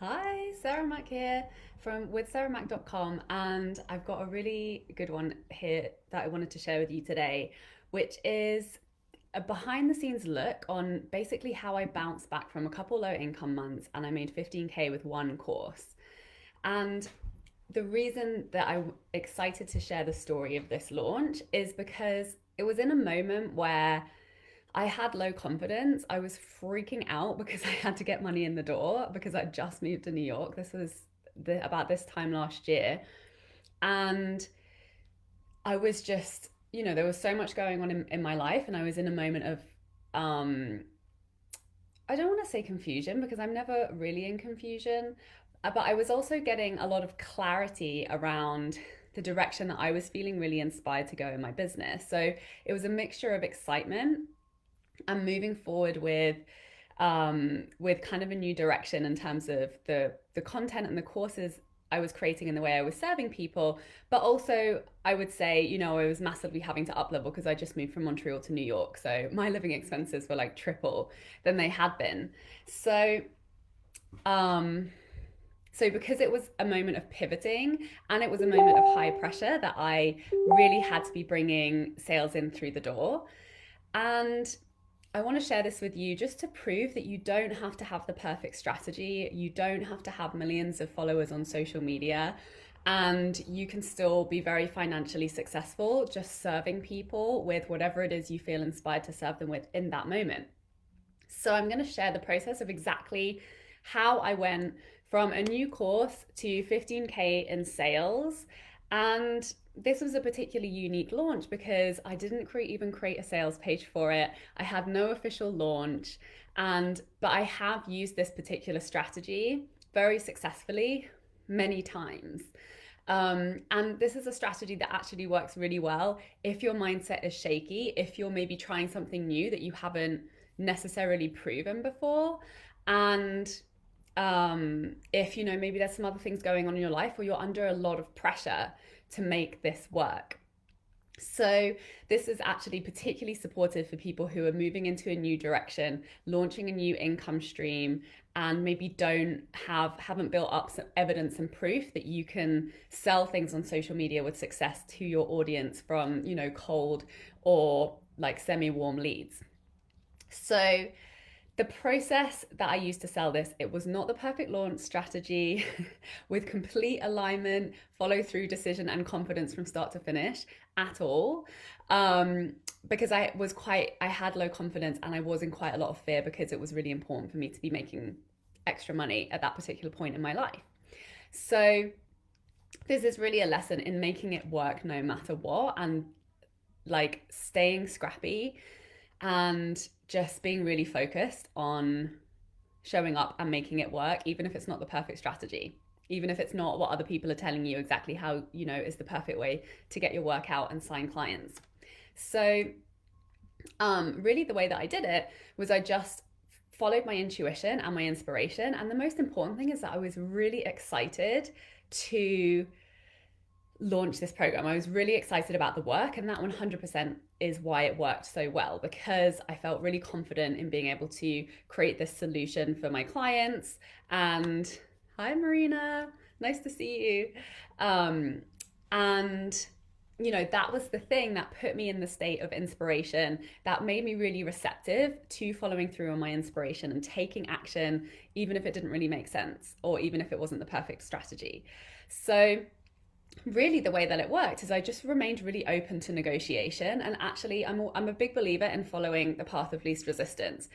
Hi, Sarah Mack here from with sarahmack.com, and I've got a really good one here that I wanted to share with you today, which is a behind the scenes look on basically how I bounced back from a couple low income months and I made 15K with one course. And the reason that I'm excited to share the story of this launch is because it was in a moment where I had low confidence. I was freaking out because I had to get money in the door because I just moved to New York. This was about this time last year. And I was just, there was so much going on in my life. And I was in a moment of, I don't want to say confusion because I'm never really in confusion. But I was also getting a lot of clarity around the direction that I was feeling really inspired to go in my business. So it was a mixture of excitement and moving forward with kind of a new direction in terms of the content and the courses I was creating and the way I was serving people. But also, I would say, I was massively having to up level because I just moved from Montreal to New York. So my living expenses were like triple than they had been. So, um, so because it was a moment of pivoting and it was a moment of high pressure that I really had to be bringing sales in through the door. And I want to share this with you just to prove that you don't have to have the perfect strategy. You don't have to have millions of followers on social media. And you can still be very financially successful just serving people with whatever it is you feel inspired to serve them with in that moment. So I'm going to share the process of exactly how I went from a new course to 15K in sales. And this was a particularly unique launch because I didn't even create a sales page for it. I had no official launch, but I have used this particular strategy very successfully many times. And this is a strategy that actually works really well if your mindset is shaky, if you're maybe trying something new that you haven't necessarily proven before, and if maybe there's some other things going on in your life or you're under a lot of pressure to make this work. So this is actually particularly supportive for people who are moving into a new direction, launching a new income stream, and maybe haven't built up some evidence and proof that you can sell things on social media with success to your audience from, cold or like semi-warm leads. So the process that I used to sell this, it was not the perfect launch strategy with complete alignment, follow through, decision, and confidence from start to finish at all. Because I had low confidence and I was in quite a lot of fear because it was really important for me to be making extra money at that particular point in my life. So this is really a lesson in making it work no matter what, and like staying scrappy and just being really focused on showing up and making it work, even if it's not the perfect strategy, even if it's not what other people are telling you exactly how, is the perfect way to get your work out and sign clients. So really the way that I did it was I just followed my intuition and my inspiration. And the most important thing is that I was really excited to launch this program. I was really excited about the work, and that 100% is why it worked so well, because I felt really confident in being able to create this solution for my clients. And hi, Marina, nice to see you. And that was the thing that put me in the state of inspiration, that made me really receptive to following through on my inspiration and taking action, even if it didn't really make sense or even if it wasn't the perfect strategy. So really the way that it worked is I just remained really open to negotiation. And actually I'm a big believer in following the path of least resistance.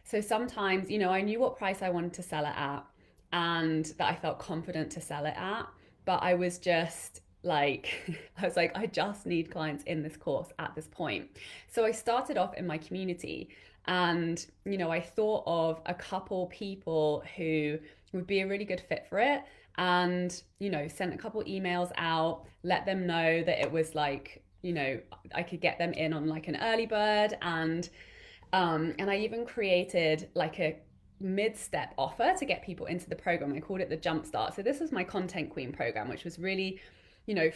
So sometimes, I knew what price I wanted to sell it at and that I felt confident to sell it at, but I was just like, I just need clients in this course at this point. So I started off in my community and, I thought of a couple people who would be a really good fit for it, and sent a couple emails out, let them know that it was like, I could get them in on like an early bird, and I even created like a mid-step offer to get people into the program. I called it the Jumpstart. So this was my Content Queen program, which was really,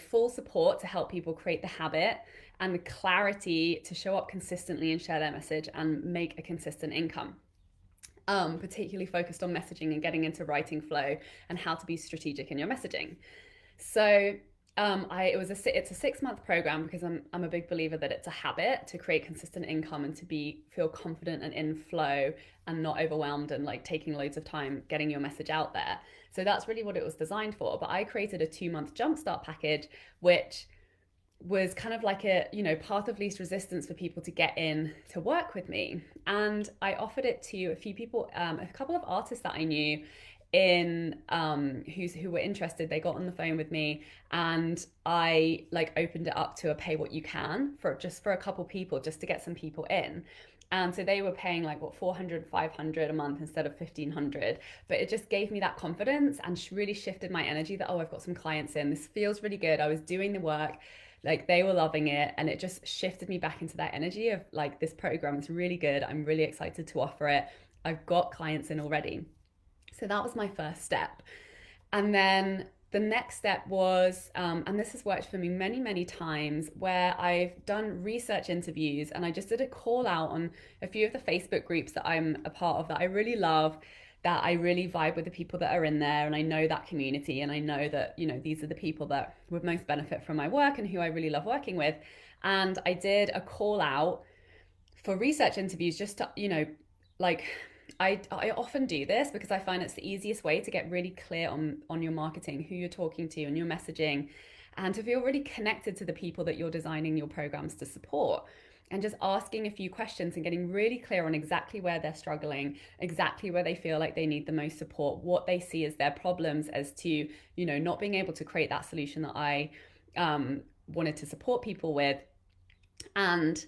full support to help people create the habit and the clarity to show up consistently and share their message and make a consistent income. particularly focused on messaging and getting into writing flow and how to be strategic in your messaging. So it's a 6 month program because I'm a big believer that it's a habit to create consistent income and to feel confident and in flow and not overwhelmed and like taking loads of time getting your message out there. So that's really what it was designed for. But I created a 2 month jumpstart package, which was kind of like a, path of least resistance for people to get in to work with me. And I offered it to a few people, a couple of artists that I knew in who were interested. They got on the phone with me, and I like opened it up to a pay what you can for a couple people, just to get some people in. And so they were paying like what 400, 500 a month instead of 1500. But it just gave me that confidence and really shifted my energy that, oh, I've got some clients in. This feels really good. I was doing the work, like they were loving it, and it just shifted me back into that energy of like, this program is really good. I'm really excited to offer it. I've got clients in already. So that was my first step. And then the next step was, and this has worked for me many, many times, where I've done research interviews, and I just did a call out on a few of the Facebook groups that I'm a part of that I really love, that I really vibe with the people that are in there, and I know that community, and I know that, these are the people that would most benefit from my work and who I really love working with. And I did a call out for research interviews just to, like, I often do this because I find it's the easiest way to get really clear on your marketing, who you're talking to and your messaging, and to feel really connected to the people that you're designing your programs to support. And just asking a few questions and getting really clear on exactly where they're struggling, exactly where they feel like they need the most support, what they see as their problems, as to, not being able to create that solution that I wanted to support people with. And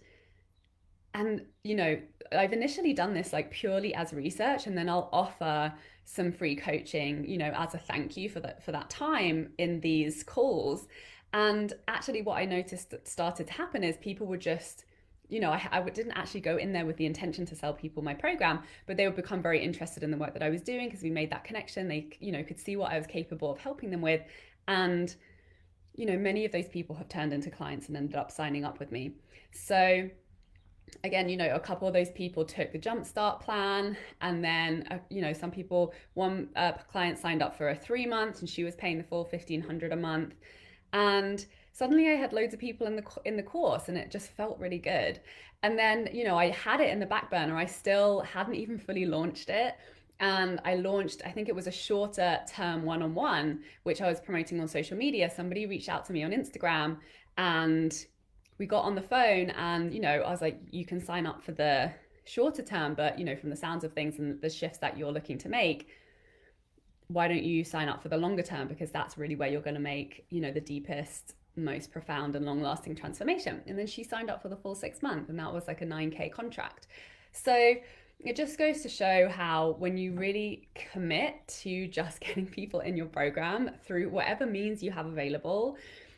I've initially done this like purely as research, and then I'll offer some free coaching, as a thank you for that time in these calls. And actually what I noticed that started to happen is people would just, I didn't actually go in there with the intention to sell people my program, but they would become very interested in the work that I was doing because we made that connection. They, could see what I was capable of helping them with. And, many of those people have turned into clients and ended up signing up with me. So again, a couple of those people took the jumpstart plan, and then some people, one client signed up for a 3 months, and she was paying the full 1,500 a month. And suddenly I had loads of people in the course, and it just felt really good. And then I had it in the back burner. I still hadn't even fully launched it, and I launched, I think it was a shorter term one-on-one, which I was promoting on social media. Somebody reached out to me on Instagram, and we got on the phone, and I was like, you can sign up for the shorter term, but from the sounds of things and the shifts that you're looking to make, why don't you sign up for the longer term, because that's really where you're going to make the deepest, most profound and long-lasting transformation. And then she signed up for the full 6 months, and that was like a 9K contract. So it just goes to show how when you really commit to just getting people in your program through whatever means you have available,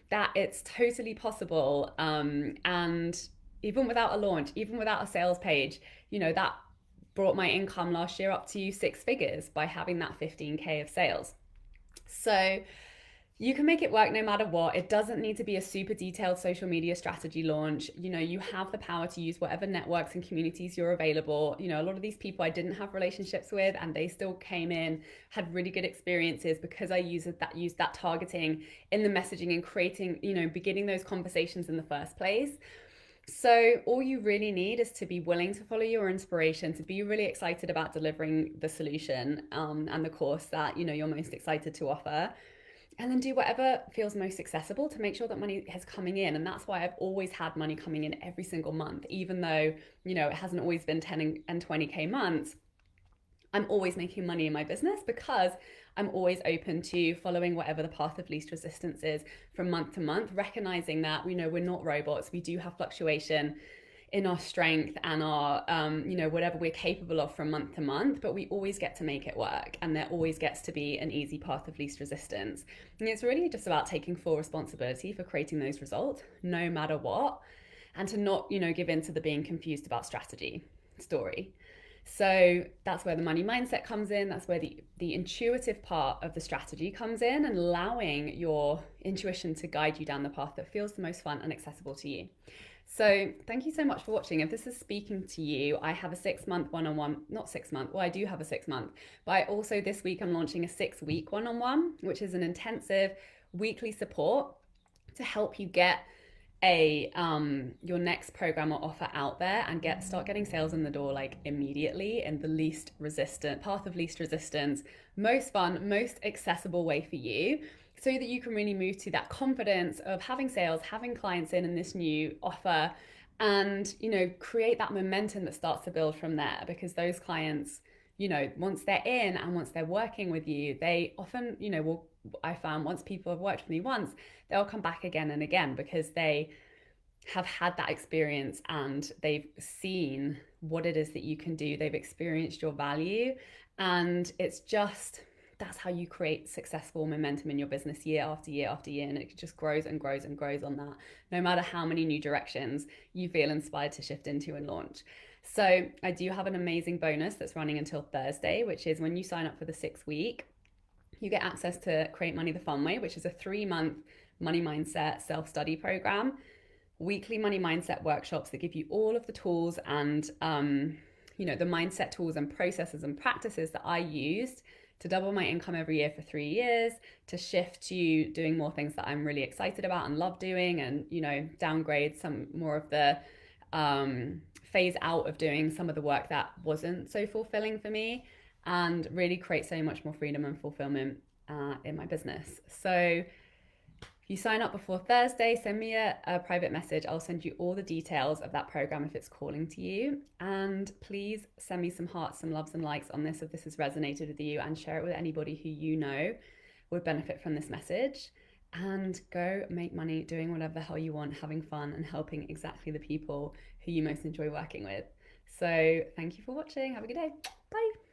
that it's totally possible. And even without a launch, even without a sales page, that brought my income last year up to 6 figures by having that 15K of sales. So you can make it work no matter what. It doesn't need to be a super detailed social media strategy launch. You have the power to use whatever networks and communities you're available. A lot of these people I didn't have relationships with, and they still came in, had really good experiences because I used that targeting in the messaging and creating, beginning those conversations in the first place. So all you really need is to be willing to follow your inspiration, to be really excited about delivering the solution and the course that, you're most excited to offer. And then do whatever feels most accessible to make sure that money is coming in. And that's why I've always had money coming in every single month, even though, it hasn't always been 10 and 20K months. I'm always making money in my business because I'm always open to following whatever the path of least resistance is from month to month, recognizing that, we're not robots. We do have fluctuation in our strength and our, whatever we're capable of from month to month, but we always get to make it work. And there always gets to be an easy path of least resistance. And it's really just about taking full responsibility for creating those results, no matter what, and to not, give in to the being confused about strategy story. So that's where the money mindset comes in. That's where the intuitive part of the strategy comes in, and allowing your intuition to guide you down the path that feels the most fun and accessible to you. So thank you so much for watching. If this is speaking to you, I have a 6 month one-on-one, not 6 month, well, I do have a 6 month, but I also this week I'm launching a 6 week one-on-one, which is an intensive weekly support to help you get a your next program or offer out there and start getting sales in the door like immediately in the least resistant path of least resistance, most fun, most accessible way for you, so that you can really move to that confidence of having sales, having clients in this new offer, and create that momentum that starts to build from there. Because those clients, once they're in and once they're working with you, they often, will, I found, once people have worked with me once, they'll come back again and again because they have had that experience and they've seen what it is that you can do. They've experienced your value, and it's just, that's how you create successful momentum in your business year after year after year. And it just grows and grows and grows on that, no matter how many new directions you feel inspired to shift into and launch. So I do have an amazing bonus that's running until Thursday, which is when you sign up for the 6 week, you get access to Create Money the Fun Way, which is a 3 month money mindset self-study program, weekly money mindset workshops that give you all of the tools and the mindset tools and processes and practices that I used to double my income every year for 3 years, to shift to doing more things that I'm really excited about and love doing, and downgrade some more of the phase out of doing some of the work that wasn't so fulfilling for me, and really create so much more freedom and fulfillment in my business. So if you sign up before Thursday, send me a private message. I'll send you all the details of that program if it's calling to you. And please send me some hearts, some loves and likes on this if this has resonated with you, and share it with anybody who you know would benefit from this message. And go make money doing whatever the hell you want, having fun and helping exactly the people who you most enjoy working with. So thank you for watching. Have a good day. Bye.